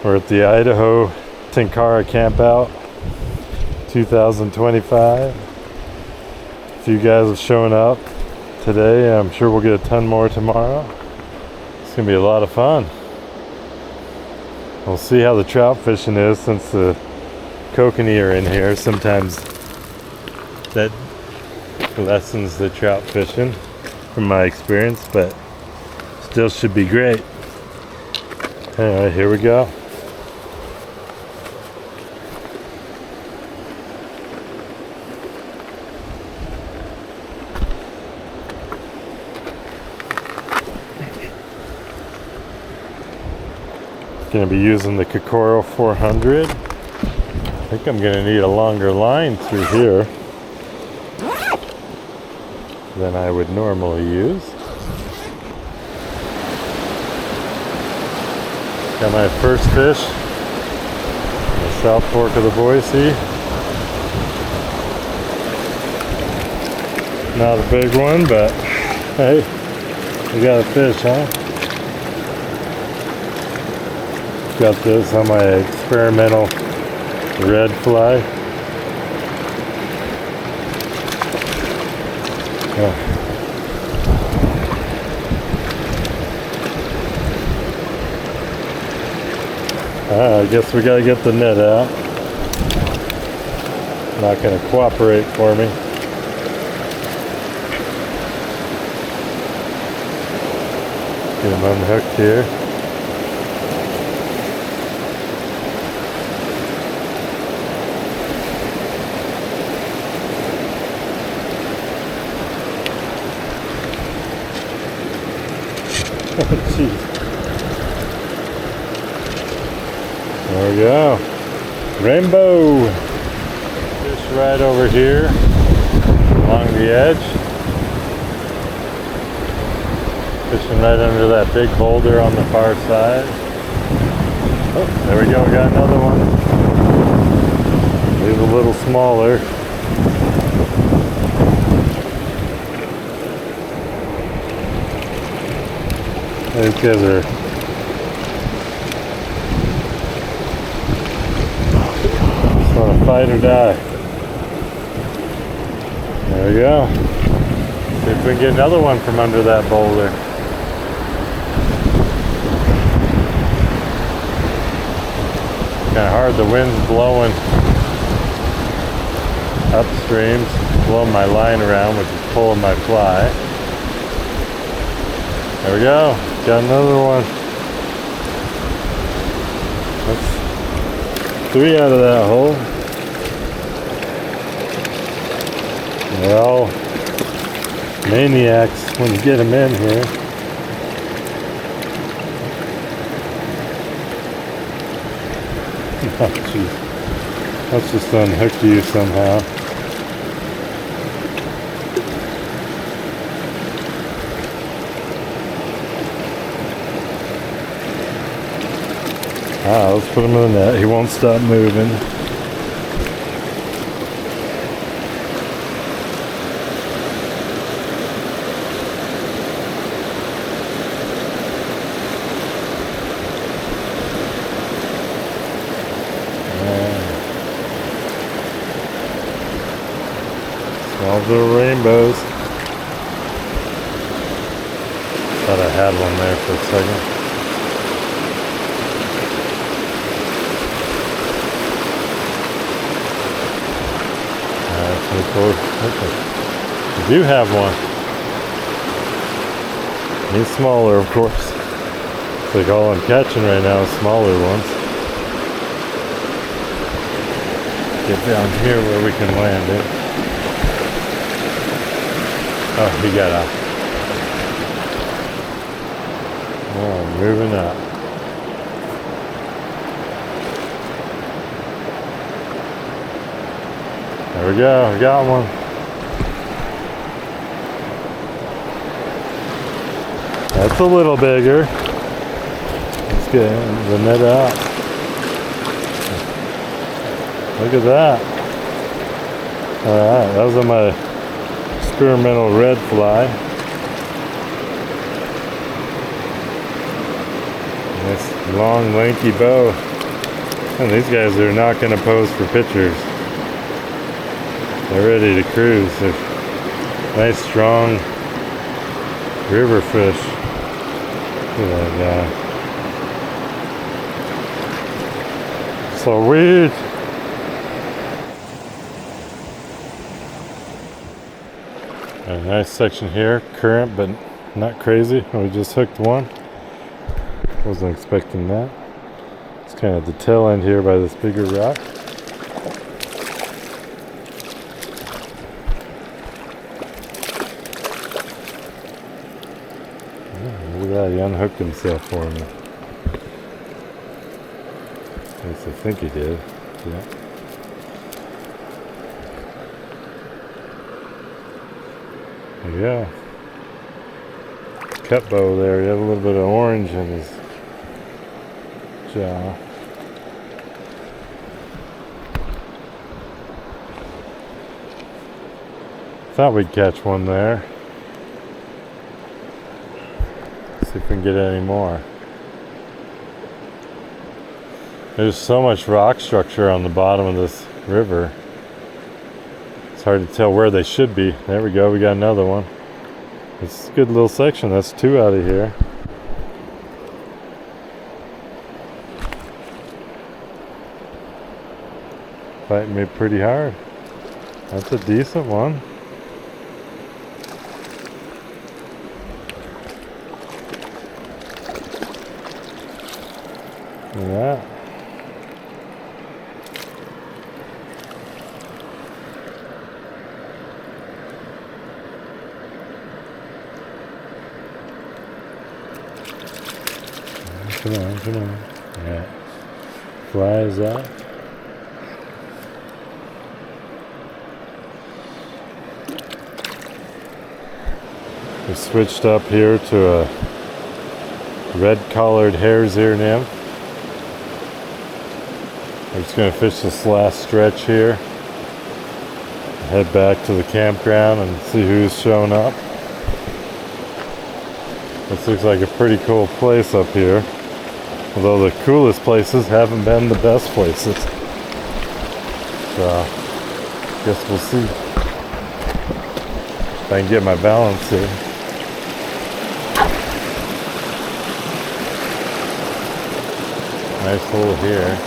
We're at the Idaho Tenkara Campout 2025. A few guys have shown up today. I'm sure we'll get a ton more tomorrow. It's gonna be a lot of fun. We'll see how the trout fishing is since the Kokanee are in here. Sometimes that lessens the trout fishing from my experience, but still should be great. Anyway, here we go. Going to be using the Kokanee 400. I think I'm going to need a longer line through here than I would normally use. Got my first fish, the South Fork of the Boise. Not a big one, but hey, we got a fish, huh? Got this on my experimental red fly. I guess we gotta get the net out. Not gonna cooperate for me. Get him unhooked here. Oh, jeez. There we go. Rainbow. Fish right over here along the edge. Fishing right under that big boulder on the far side. Oh, there we go. We got another one. He's a little smaller. These guys are just want to fight or die. There we go. See if we can get another one from under that boulder. Kind of hard, the wind's blowing upstream, blowing my line around, which is pulling my fly. There we go. Got another one. That's 3 out of that hole. They're all maniacs when you get them in here. Oh, jeez. Let's just unhook you somehow. Let's put him in the net. He won't stop moving. Small little rainbows. Thought I had one there for a second. I do have one. He's smaller, of course. It's like all I'm catching right now is smaller ones. Get down here where we can land it. Oh, he got up. Oh, moving up. There we go, we got one. That's a little bigger. Let's get the net out. Look at that. Alright, those are my experimental red fly. Nice long lanky bow. And these guys are not going to pose for pictures. They're ready to cruise. They're nice, strong river fish. Look at that guy. So weird. A nice section here. Current, but not crazy. We just hooked one. Wasn't expecting that. It's kind of the tail end here by this bigger rock. Look at that, he unhooked himself for me. At least I think he did. Yeah. There you go. Cut bow there. He had a little bit of orange in his jaw. Thought we'd catch one there. See if we can get any more. There's so much rock structure on the bottom of this river. It's hard to tell where they should be. There we go, we got another one. It's a good little section. That's two out of here. Fighting me pretty hard. That's a decent one. Look at that. Come on, come on. Yeah. Flies out. We switched up here to a red-collared hare's ear nymph. We're just going to fish this last stretch here. Head back to the campground and see who's showing up. This looks like a pretty cool place up here. Although the coolest places haven't been the best places. So, guess we'll see if I can get my balance here. Nice hole here.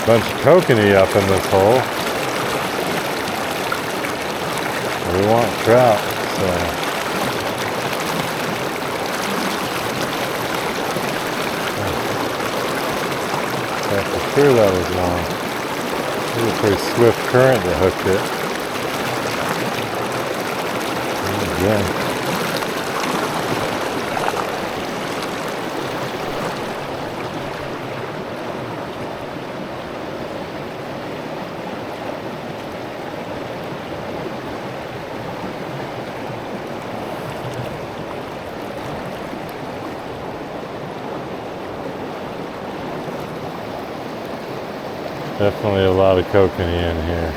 Bunch of kokanee up in this hole. We want trout, so yeah, for sure that was long. It was a pretty swift current that hooked it. Again. Definitely a lot of kokanee in here.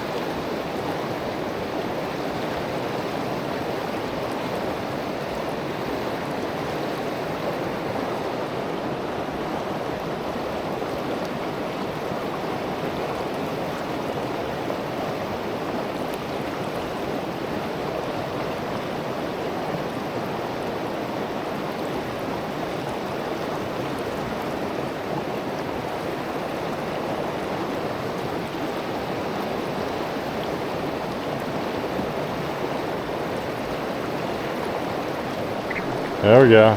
There we go.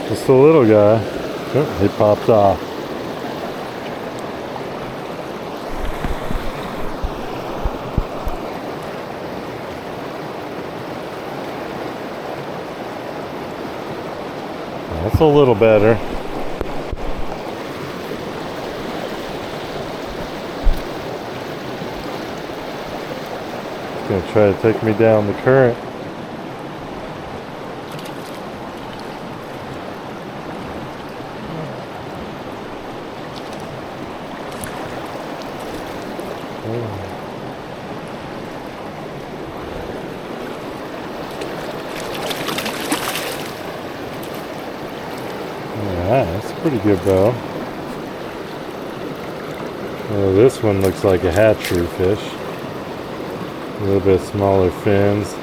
Just a little guy. Oh, he popped off. That's a little better. It's gonna try to take me down the current. Alright, that's a pretty good bow. Well, this one looks like a hatchery fish. A little bit smaller fins.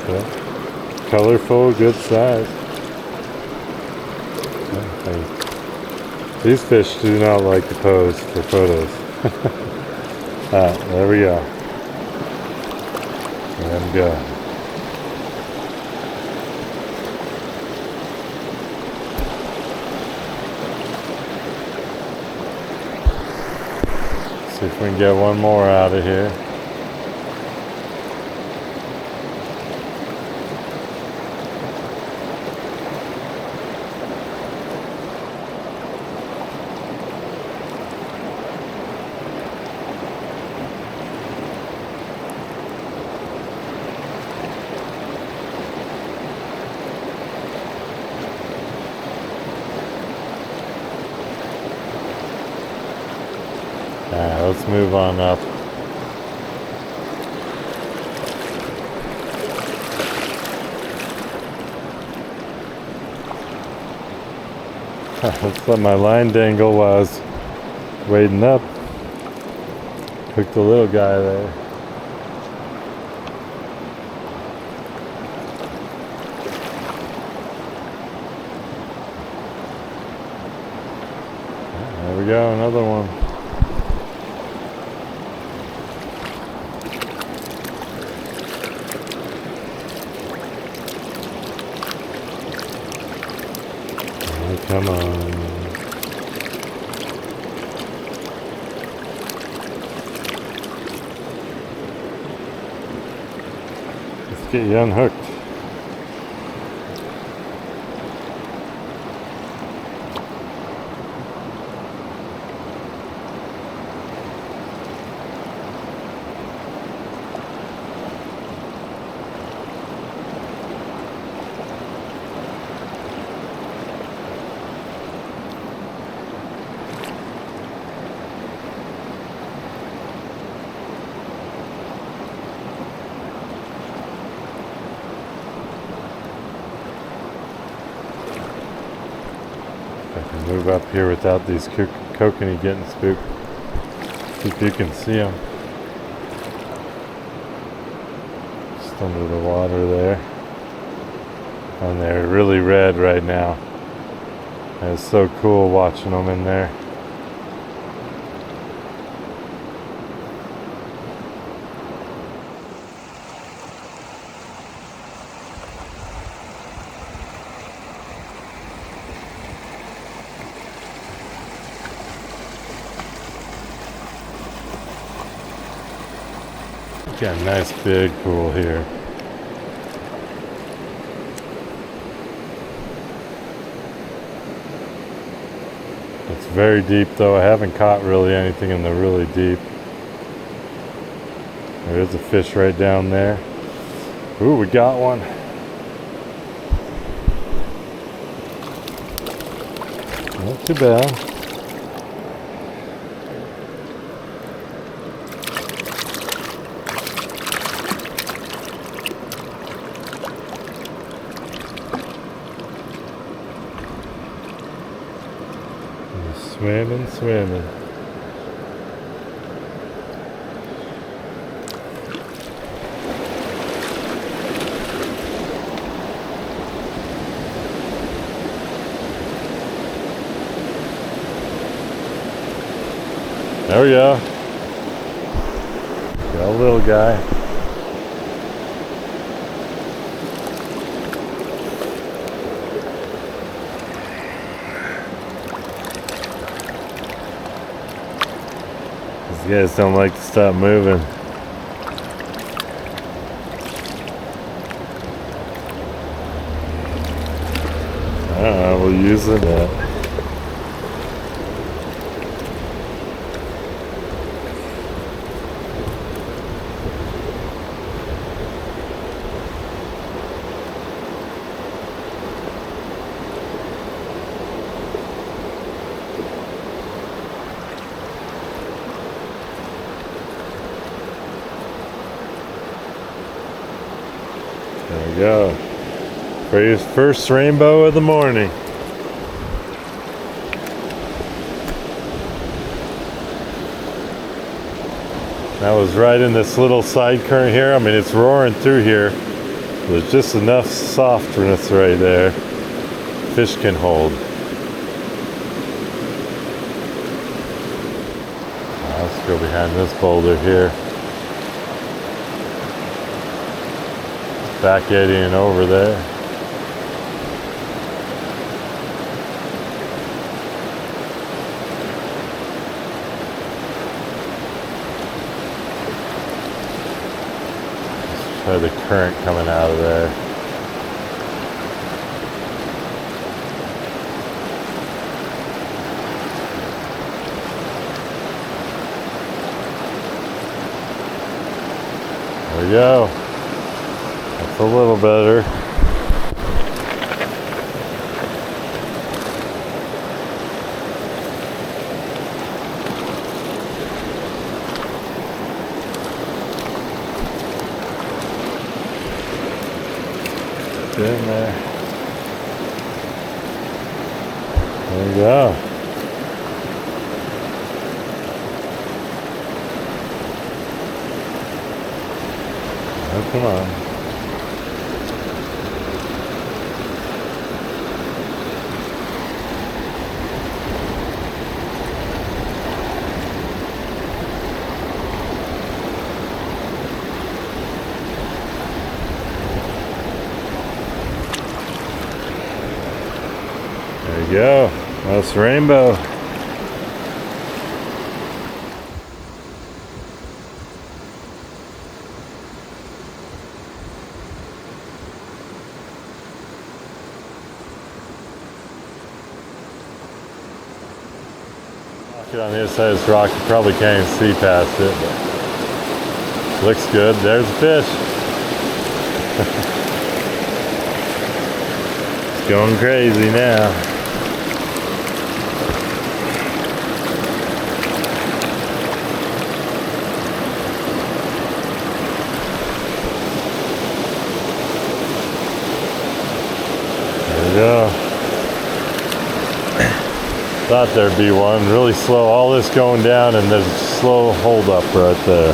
But colorful, good size. Okay. These fish do not like to pose for photos. Alright, there we go. Let him go. See if we can get one more out of here. Alright, let's move on up. Let's let my line dangle while I was wading up. Hooked the little guy there. There we go, another one. Come on. Let's get you unhooked. I can move up here without these kokanee getting spooked. See if you can see them. Just under the water there. And they're really red right now. And it's so cool watching them in there. Got a nice big pool here. It's very deep though. I haven't caught really anything in the really deep. There is a fish right down there. Ooh, we got one. Not too bad. Swimming, swimming. There we go. Go, little guy. These guys don't like to stop moving. I don't know, we'll use it. There we go. First rainbow of the morning. That was right in this little side current here. I mean, it's roaring through here. There's just enough softness right there. Fish can hold. Let's go behind this boulder here. Back eddying over there. Let's try the current coming out of there. There we go. That's a little better. Get in there. There we go. Oh, come on. There you go. That's rainbow. On the other side of this rock, you probably can't even see past it, but looks good. There's a fish. It's going crazy now. There we go. Thought there'd be one. Really slow. All this going down and there's a slow hold up right there.